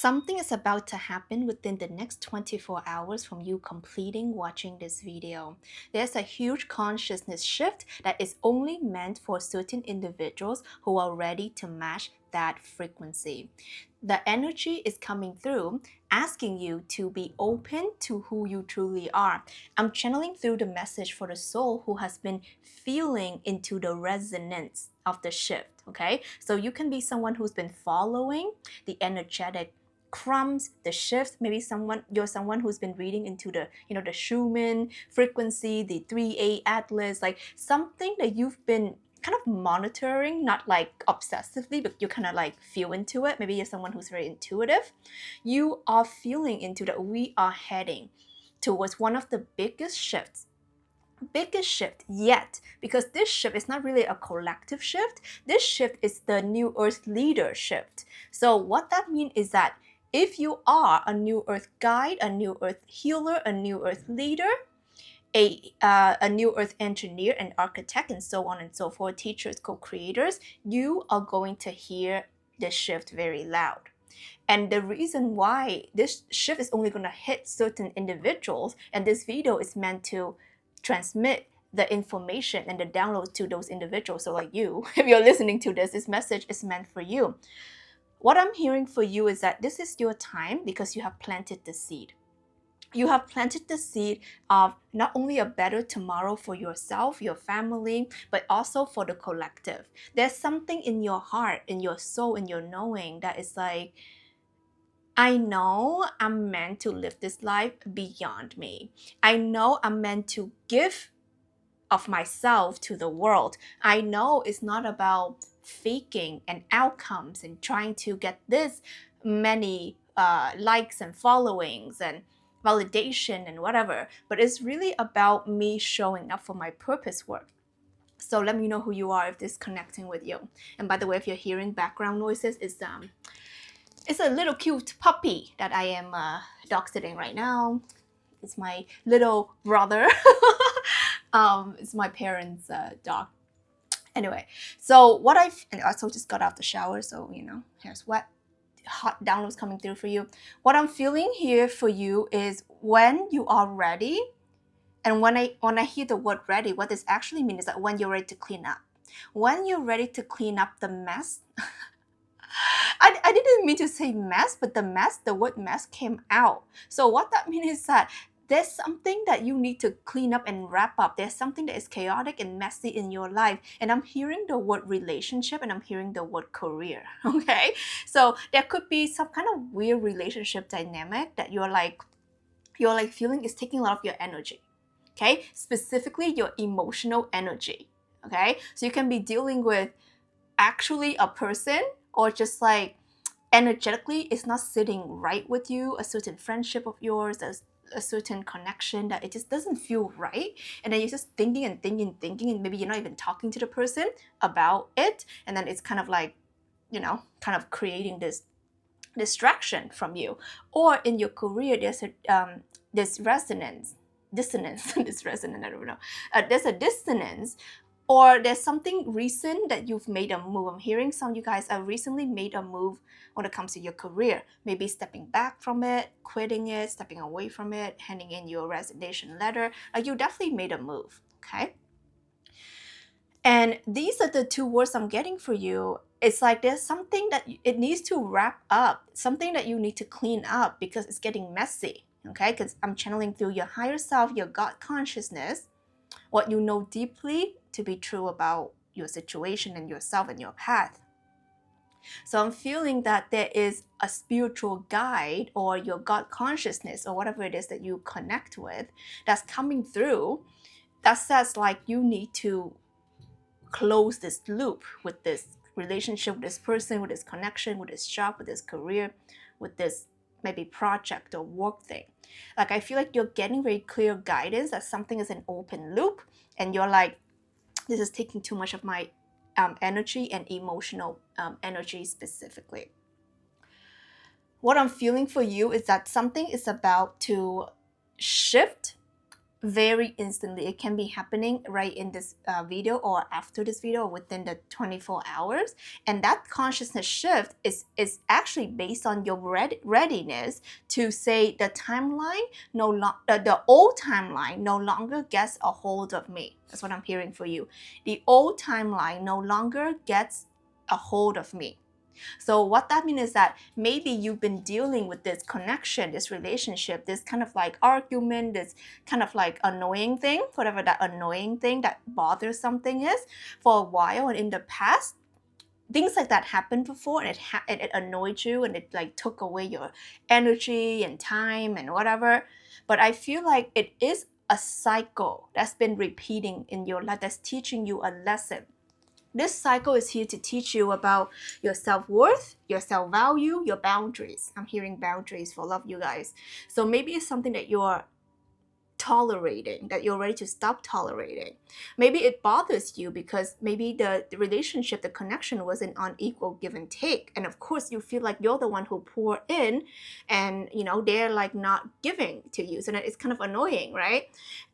Something is about to happen within the next 24 hours from you completing watching this video. There's a huge consciousness shift that is only meant for certain individuals who are ready to match that frequency. The energy is coming through, asking you to be open to who you truly are. I'm channeling through the message for the soul who has been feeling into the resonance of the shift, okay? So you can be someone who's been following the energetic crumbs, the shifts. Maybe you're someone who's been reading into the Schumann frequency, the 3A atlas, like something that you've been kind of monitoring, not like obsessively, but you kind of like feel into it. Maybe you're someone who's very intuitive. You are feeling into that we are heading towards one of the biggest shift yet, because this shift is not really a collective shift. This shift is the new earth leader shift. So what that means is that if you are a new earth guide, a new earth healer, a new earth leader, a new earth engineer, an architect, and so on and so forth, teachers, co-creators, you are going to hear this shift very loud. And the reason why this shift is only going to hit certain individuals, and this video is meant to transmit the information and the downloads to those individuals. So like you, if you're listening to this message is meant for you. What I'm hearing for you is that this is your time because you have planted the seed. You have planted the seed of not only a better tomorrow for yourself, your family, but also for the collective. There's something in your heart, in your soul, in your knowing that is like, I know I'm meant to live this life beyond me. I know I'm meant to give of myself to the world. I know it's not about faking and outcomes and trying to get this many likes and followings and validation and whatever, but it's really about me showing up for my purpose work. So let me know who you are if this is connecting with you. And by the way, if you're hearing background noises, it's a little cute puppy that I am dog sitting right now. It's my little brother. It's my parents' dog. Anyway, so and I also just got out the shower, so hair's wet, hot downloads coming through for you. What I'm feeling here for you is when you are ready, and when I hear the word ready, what this actually means is that when you're ready to clean up. When you're ready to clean up the mess, I didn't mean to say mess, but the word mess came out. So what that means is that there's something that you need to clean up and wrap up. There's something that is chaotic and messy in your life. And I'm hearing the word relationship and I'm hearing the word career, okay? So there could be some kind of weird relationship dynamic that you're like feeling is taking a lot of your energy, okay? Specifically your emotional energy, okay? So you can be dealing with actually a person, or just like energetically it's not sitting right with you, a certain friendship of yours, a certain connection that it just doesn't feel right, and then you're just thinking and maybe you're not even talking to the person about it, and then it's kind of like kind of creating this distraction from you. Or in your career there's this dissonance this resonance, I don't know, there's a dissonance, or there's something recent that you've made a move. I'm hearing some of you guys have recently made a move when it comes to your career. Maybe stepping back from it, quitting it, stepping away from it, handing in your resignation letter. Like you definitely made a move, okay? And these are the two words I'm getting for you. It's like there's something that it needs to wrap up, something that you need to clean up because it's getting messy, okay? Because I'm channeling through your higher self, your God consciousness, what you know deeply to be true about your situation and yourself and your path. So I'm feeling that there is a spiritual guide or your God consciousness or whatever it is that you connect with that's coming through that says like you need to close this loop with this relationship, with this person, with this connection, with this job, with this career, with this maybe project or work thing. Like I feel like you're getting very clear guidance that something is an open loop, and you're like, this is taking too much of my energy and emotional energy specifically. What I'm feeling for you is that something is about to shift very instantly. It can be happening right in this video or after this video, or within the 24 hours. And that consciousness shift is actually based on your readiness to say the timeline the old timeline no longer gets a hold of me. That's what I'm hearing for you. The old timeline no longer gets a hold of me. So what that means is that maybe you've been dealing with this connection, this relationship, this kind of like argument, this kind of like annoying thing, whatever that annoying thing that bothers something is, for a while. And in the past, things like that happened before, and it annoyed you, and it like took away your energy and time and whatever. But I feel like it is a cycle that's been repeating in your life, that's teaching you a lesson. This cycle is here to teach you about your self-worth, your self-value, your boundaries. I'm hearing boundaries for a lot of you guys. So maybe it's something that you're tolerating, that you're ready to stop tolerating. Maybe it bothers you because maybe the relationship, the connection wasn't on equal give and take. And of course, you feel like you're the one who poured in, and they're like not giving to you. So that it's kind of annoying, right?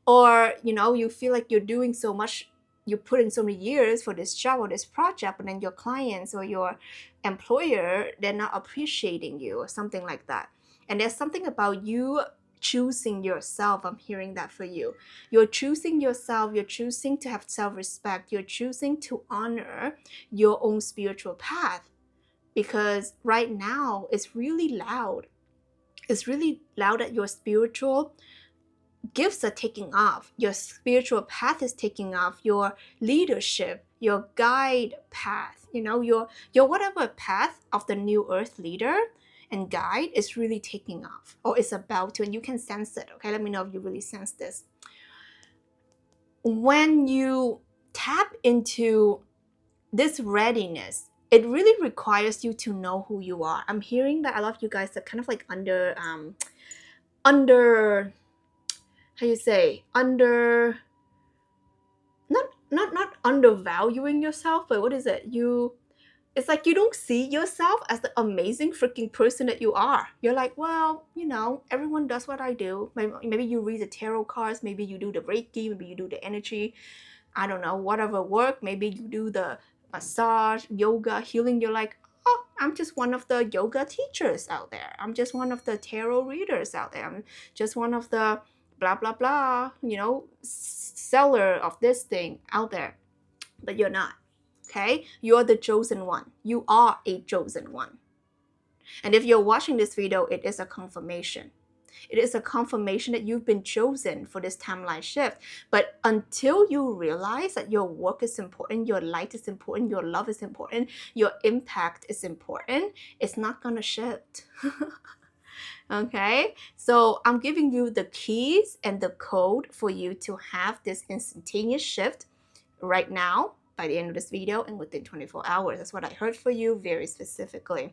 Or you feel like you're doing so much, you put in so many years for this job or this project, but then your clients or your employer, they're not appreciating you or something like that. And there's something about you choosing yourself. I'm hearing that for you. You're choosing yourself. You're choosing to have self-respect. You're choosing to honor your own spiritual path, because right now it's really loud. It's really loud that your spiritual gifts are taking off, your spiritual path is taking off, your leadership, your guide path, your whatever path of the new earth leader and guide is really taking off, or is about to, and you can sense it. Okay, let me know if you really sense this. When you tap into this readiness, it really requires you to know who you are. I'm hearing that a lot of you guys are kind of like under how you say, not undervaluing yourself, but what is it? It's like you don't see yourself as the amazing freaking person that you are. You're like, well, everyone does what I do. Maybe you read the tarot cards, maybe you do the Reiki, maybe you do the energy, I don't know, whatever work. Maybe you do the massage, yoga, healing. You're like, oh, I'm just one of the yoga teachers out there. I'm just one of the tarot readers out there. I'm just one of the blah, blah, blah, seller of this thing out there. But you're not, okay? You're the chosen one. You are a chosen one. And if you're watching this video, it is a confirmation. It is a confirmation that you've been chosen for this timeline shift. But until you realize that your work is important, your light is important, your love is important, your impact is important, it's not gonna shift. Okay, so I'm giving you the keys and the code for you to have this instantaneous shift right now by the end of this video and within 24 hours. That's what I heard for you very specifically.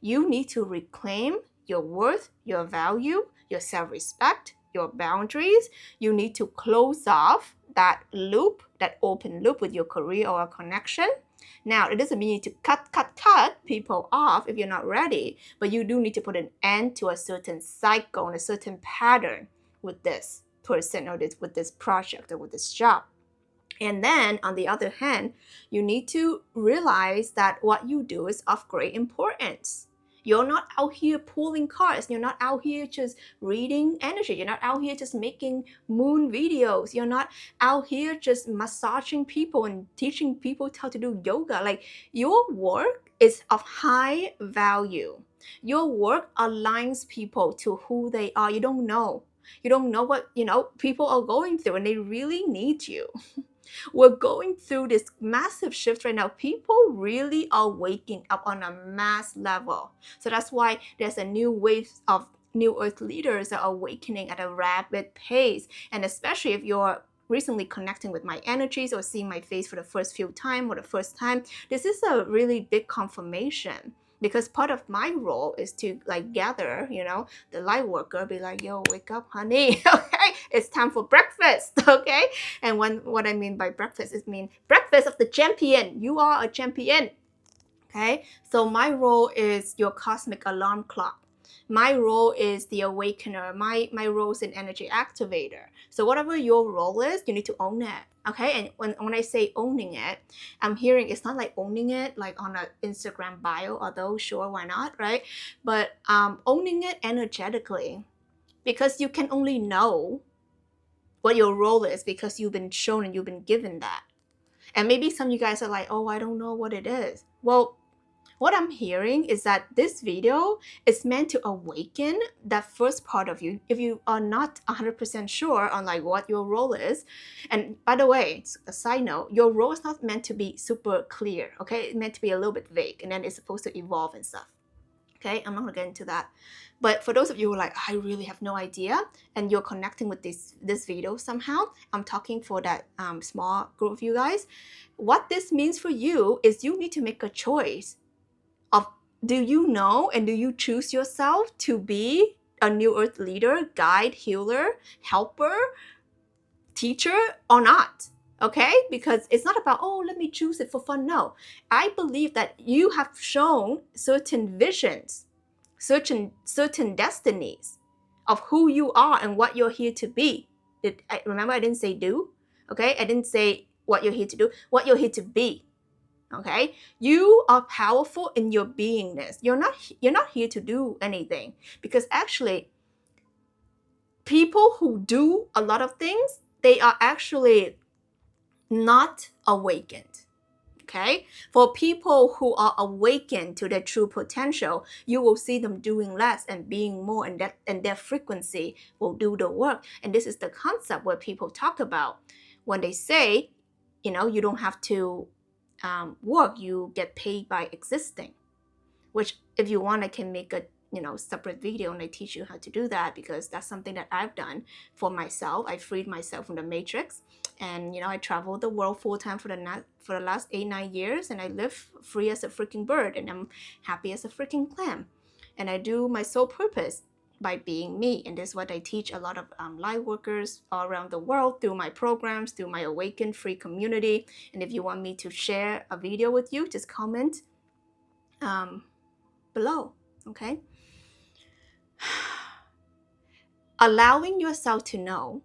You need to reclaim your worth, your value, your self-respect, your boundaries. You need to close off that loop, that open loop with your career or a connection. Now, it doesn't mean you need to cut people off if you're not ready, but you do need to put an end to a certain cycle and a certain pattern with this person or with this project or with this job. And then, on the other hand, you need to realize that what you do is of great importance. You're not out here pulling cards. You're not out here just reading energy. You're not out here just making moon videos. You're not out here just massaging people and teaching people how to do yoga. Like, your work is of high value. Your work aligns people to who they are. You don't know. You don't know what, people are going through, and they really need you. We're going through this massive shift right now. People really are waking up on a mass level. So that's why there's a new wave of new earth leaders that are awakening at a rapid pace. And especially if you're recently connecting with my energies or seeing my face for the first time, this is a really big confirmation. Because part of my role is to like gather, the light worker, be like, yo, wake up, honey. Okay, it's time for breakfast. Okay, and what I mean by breakfast is breakfast of the champion. You are a champion. Okay, so my role is your cosmic alarm clock. My role is the awakener. My role is an energy activator. So whatever your role is, you need to own it. Okay, and when I say owning it, I'm hearing it's not like owning it like on an Instagram bio, although sure, why not, right? But owning it energetically, because you can only know what your role is because you've been shown and you've been given that. And maybe some of you guys are like, oh, I don't know what it is. Well, what I'm hearing is that this video is meant to awaken that first part of you. If you are not 100% sure on like what your role is, and by the way, a side note, your role is not meant to be super clear, okay? It's meant to be a little bit vague, and then it's supposed to evolve and stuff. Okay, I'm not gonna get into that. But for those of you who are like, I really have no idea, and you're connecting with this video somehow, I'm talking for that small group of you guys. What this means for you is you need to make a choice of, do you know and do you choose yourself to be a New Earth leader, guide, healer, helper, teacher, or not? Okay, because it's not about, oh, let me choose it for fun. No, I believe that you have shown certain visions, certain destinies of who you are and what you're here to be. Remember, I didn't say do. Okay, I didn't say what you're here to do, what you're here to be. Okay, you are powerful in your beingness. You're not here to do anything, because actually people who do a lot of things, they are actually not awakened. Okay, for people who are awakened to their true potential, you will see them doing less and being more, and their frequency will do the work. And this is the concept where people talk about when they say, you know, you don't have to work, you get paid by existing. Which, if you want, I can make a separate video and I teach you how to do that, because that's something that I've done for myself. I freed myself from the matrix, and I traveled the world full time for the last 8-9 years, and I live free as a freaking bird, and I'm happy as a freaking clam, and I do my sole purpose by being me. And this is what I teach a lot of light workers all around the world through my programs, through my Awaken Free community. And if you want me to share a video with you, just comment below. Okay, allowing yourself to know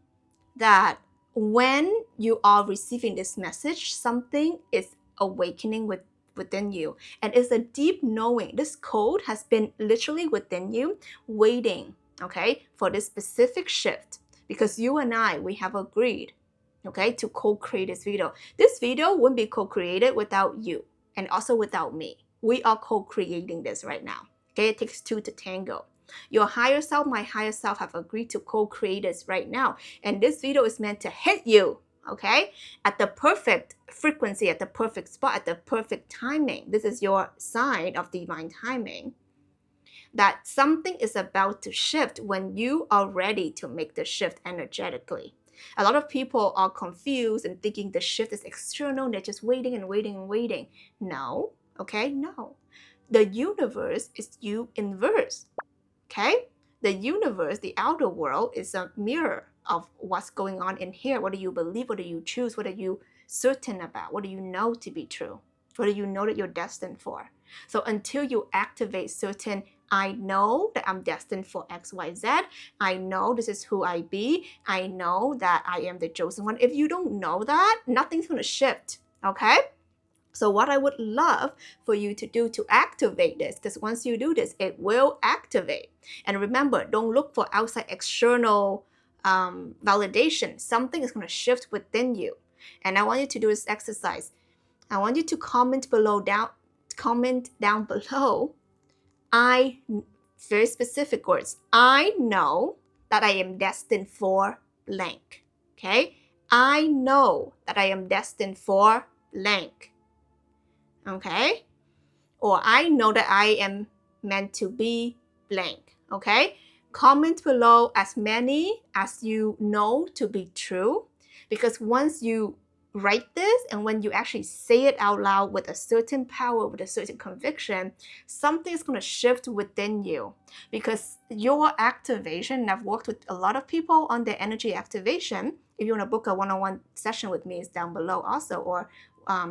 that when you are receiving this message, something is awakening within you, and it's a deep knowing. This code has been literally within you, waiting, okay, for this specific shift, because you and I, we have agreed, okay, to co-create this video. This video wouldn't be co-created without you, and also without me. We are co-creating this right now. Okay, it takes two to tango. Your higher self, my higher self have agreed to co-create this right now. And this video is meant to hit you, okay, at the perfect frequency, at the perfect spot, at the perfect timing. This is your sign of divine timing, that something is about to shift when you are ready to make the shift energetically. A lot of people are confused and thinking the shift is external, they're just waiting and waiting and waiting. No, okay, no. The universe is you inverse, okay? The universe, the outer world, is a mirror of what's going on in here. What do you believe? What do you choose? What are you certain about? What do you know to be true? What do you know that you're destined for? So until you activate certain, I know that I'm destined for X, Y, Z. I know this is who I be. I know that I am the chosen one. If you don't know that, nothing's going to shift, okay? So what I would love for you to do to activate this, because once you do this, it will activate. And remember, don't look for outside external validation. Something is going to shift within you. And I want you to do this exercise. I want you to comment down below. Very specific words. I know that I am destined for blank. Okay? I know that I am destined for blank. Okay, or I know that I am meant to be blank. Okay, comment below as many as you know to be true, because once you write this and when you actually say it out loud with a certain power, with a certain conviction, something is going to shift within you, because your activation, and I've worked with a lot of people on their energy activation. If you want to book a one-on-one session with me, it's down below also, or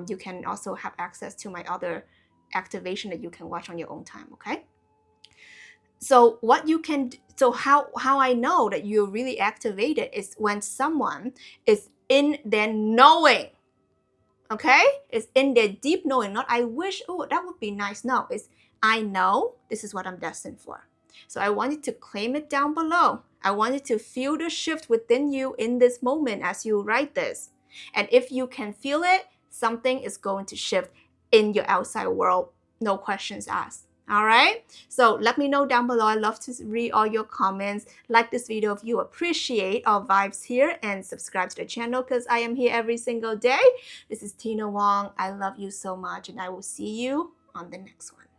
you can also have access to my other activation that you can watch on your own time, okay? So what you can, so how I know that you're really activated is when someone is in their knowing. Okay, it's in their deep knowing, not I wish, oh, that would be nice. No, it's I know this is what I'm destined for. So I want you to claim it down below. I want you to feel the shift within you in this moment as you write this. And if you can feel it, something is going to shift in your outside world. No questions asked. All right, so let me know down below. I love to read all your comments. Like this video if you appreciate our vibes here, and subscribe to the channel because I am here every single day. This is Tina Wong. I love you so much, and I will see you on the next one.